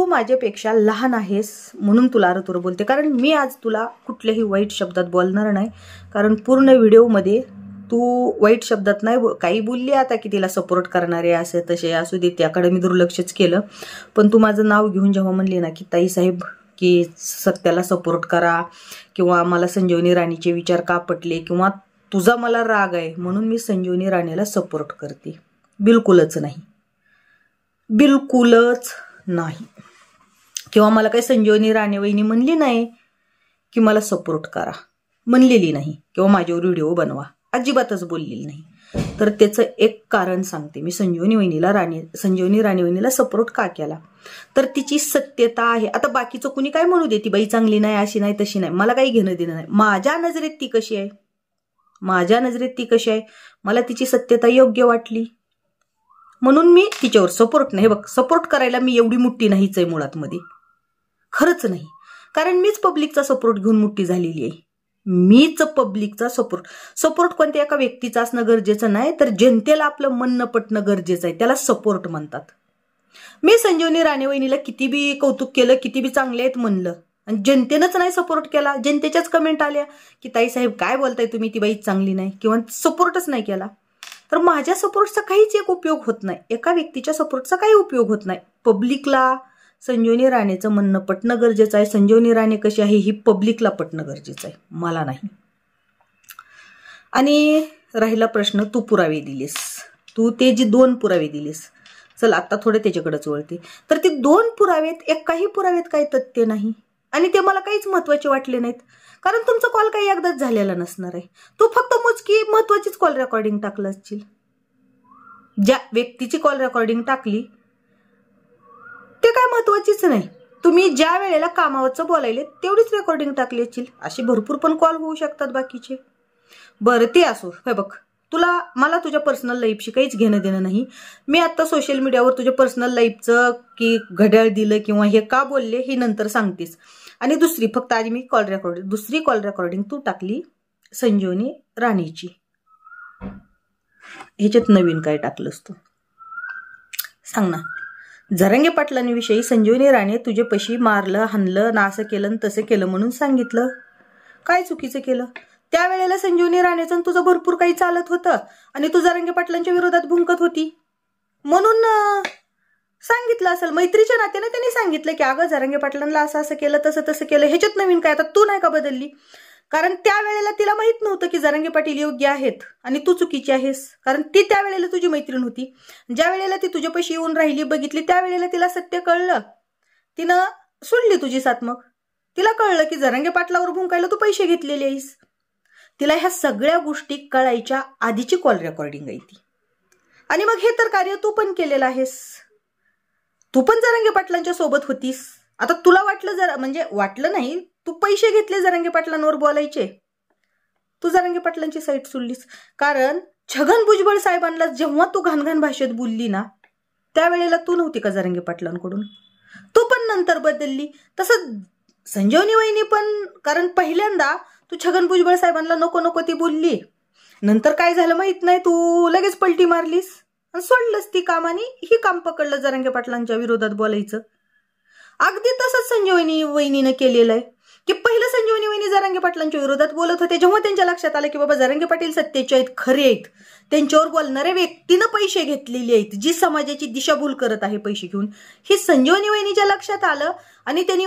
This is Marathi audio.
माझ्यापेक्षा लहान आहेस म्हणून तुला आरतूर बोलते, कारण मी आज तुला कुठल्याही वाईट शब्दात बोलणार नाही. कारण पूर्ण व्हिडिओमध्ये तू वाईट शब्दात नाही काही बोलली आता की तिला सपोर्ट करणारे असे तसे असू दे, त्याकडे मी दुर्लक्षच केलं. पण तू माझं नाव घेऊन जेव्हा म्हणली ना की ताई साहेब की सत्याला सपोर्ट करा किंवा मला संजीवनी राणीचे विचार का पटले किंवा तुझा मला राग आहे म्हणून मी संजीवनी राणीला सपोर्ट करते, बिलकुलच नाही, बिलकुलच नाही. किंवा मला काही संजीवनी राणे वहिनी म्हणली नाही की मला सपोर्ट करा, म्हणलेली नाही. किंवा माझ्यावर व्हिडिओ बनवा, अजिबातच बोललेली नाही. तर त्याचं एक कारण सांगते मी. संजीवनी राणे वहिनीला सपोर्ट का केला तर तिची सत्यता आहे. आता बाकीचं कुणी काय म्हणू दे, ती बाई चांगली नाही, अशी नाही, तशी नाही, मला काही घेणं देणं नाही. माझ्या नजरेत ती कशी आहे, माझ्या नजरेत ती कशी आहे, मला तिची सत्यता योग्य वाटली म्हणून मी तिच्यावर सपोर्ट नाही. बघ, सपोर्ट करायला मी एवढी मोठी नाहीच आहे मुळात मध्ये, खरंच नाही. कारण मीच पब्लिकचा सपोर्ट घेऊन मोठी झालेली आहे. मीच पब्लिकचा सपोर्ट कोणत्या एका व्यक्तीचा असणं गरजेचं नाही, तर जनतेला आपलं म्हणणं पटणं गरजेचं आहे, त्याला सपोर्ट म्हणतात. मी संजीवनी राणे वहिनीला किती बी कौतुक केलं, किती बी चांगले आहेत म्हणलं आणि जनतेनंच नाही सपोर्ट केला. जनतेच्याच कमेंट आल्या की ताई साहेब काय बोलताय तुम्ही, ती बाई चांगली नाही, किंवा सपोर्टच नाही केला. तर माझ्या सपोर्टचा काहीच एक उपयोग होत नाही, एका व्यक्तीच्या सपोर्टचा काही उपयोग होत नाही. पब्लिकला संजीवनी राणेचं म्हणणं पटणं गरजेचं आहे. संजीवनी राणे कशी आहे ही पब्लिकला पटणं गरजेचं आहे, मला नाही. आणि राहिला प्रश्न, तू पुरावे दिलेस, तू ते जे 2 पुरावे दिलेस, चल आता थोडे त्याच्याकडेच वळते. तर ते 2 पुरावेत, एकाही पुरावेत काही तथ्य नाही आणि ते मला काहीच महत्वाचे वाटले नाहीत. कारण तुमचा कॉल काही एकदाच झालेला नसणार आहे. तू फक्त मोजकी महत्वाचीच कॉल रेकॉर्डिंग टाकलं असशील. ज्या व्यक्तीची कॉल रेकॉर्डिंग टाकली ते काय महत्वाचीच नाही. तुम्ही ज्या वेळेला कामावरचं बोलायले तेवढीच रेकॉर्डिंग टाकली असतील. अशी भरपूर पण कॉल होऊ शकतात बाकीचे. बरं ते असो. हे बघ, मला तुझ्या पर्सनल लाईफशी काहीच घेणं देणं नाही. मी आता सोशल मीडियावर तुझ्या पर्सनल लाईफचं की घड्याळ दिलं किंवा हे का बोलले हे नंतर सांगतेस. आणि दुसरी फक्त आधी मी दुसरी कॉल रेकॉर्डिंग तू टाकली संजीवनी राणीची. ह्याच्यात नवीन काय टाकलंस तू सांग ना. जरांगे पाटलांविषयी संजीवनी राणे तुझे पशी मारलं, हाणलं, ना असं केलं तसं केलं म्हणून सांगितलं. काय चुकीचं केलं? त्यावेळेला संजीवनी राणेचं तुझं भरपूर काही चालत होतं आणि तू जरांगे पाटलांच्या विरोधात भुंकत होती म्हणून सांगितलं असेल. मैत्रीच्या नात्याने त्यांनी सांगितलं की अगं जरांगे पाटलांना असं असं केलं, तसं तसं केलं. ह्याच्यात नवीन काय? आता तू नाही का बदलली? कारण त्यावेळेला तिला माहित नव्हतं की जरांगे पाटील योग्य आहेत आणि तू चुकीची आहेस. कारण ती त्यावेळेला तुझी मैत्रीण होती. ज्या वेळेला ती तुझ्यापाशी येऊन राहिली, बघितली, त्यावेळेला तिला सत्य कळलं, तिनं सोडली तुझी साथ. मग तिला कळलं की जरांगे पाटलावर भुंकायला तू पैसे घेतलेले आहेस. तिला ह्या सगळ्या गोष्टी कळायच्या आधीची कॉल रेकॉर्डिंग आहे ती. आणि मग हे तर कार्य तू पण केलेलं आहेस. तू पण जरांगे पाटलांच्या सोबत होतीस. आता तुला वाटलं नाही, तू पैसे घेतले जरांगे पाटलांवर बोलायचे, तू जरांगे पाटलांची साईट सोडलीस. कारण छगन भुजबळ साहेबांना जेव्हा तू घाणघाण भाषेत बोलली ना त्यावेळेला तू नव्हती का जरांगे पाटलांकडून? तू पण नंतर बदलली. तसं संजीवनी वहिनी पण, कारण पहिल्यांदा तू छगन भुजबळ साहेबांना नको नको ती बोलली, नंतर काय झालं माहित नाही, तू लगेच पलटी मारलीस आणि सोडलंस ती काम आणि ही काम पकडलं जरांगे पाटलांच्या विरोधात बोलायचं. अगदी तसंच संजीवनी वहिनीनं केलेलं आहे की पहिलं संजीवनी वहिनी जरांगे पाटलांच्या विरोधात बोलत होते. जेव्हा त्यांच्या लक्षात आलं की बाबा जरांगे पाटील सत्तेचे आहेत, खरे आहेत, त्यांच्यावर बोलणाऱ्या व्यक्तीनं पैसे घेतलेले आहेत, जी समाजाची दिशाभूल करत आहे पैसे घेऊन, हे संजीवनी वहिनीच्या लक्षात आलं आणि त्यांनी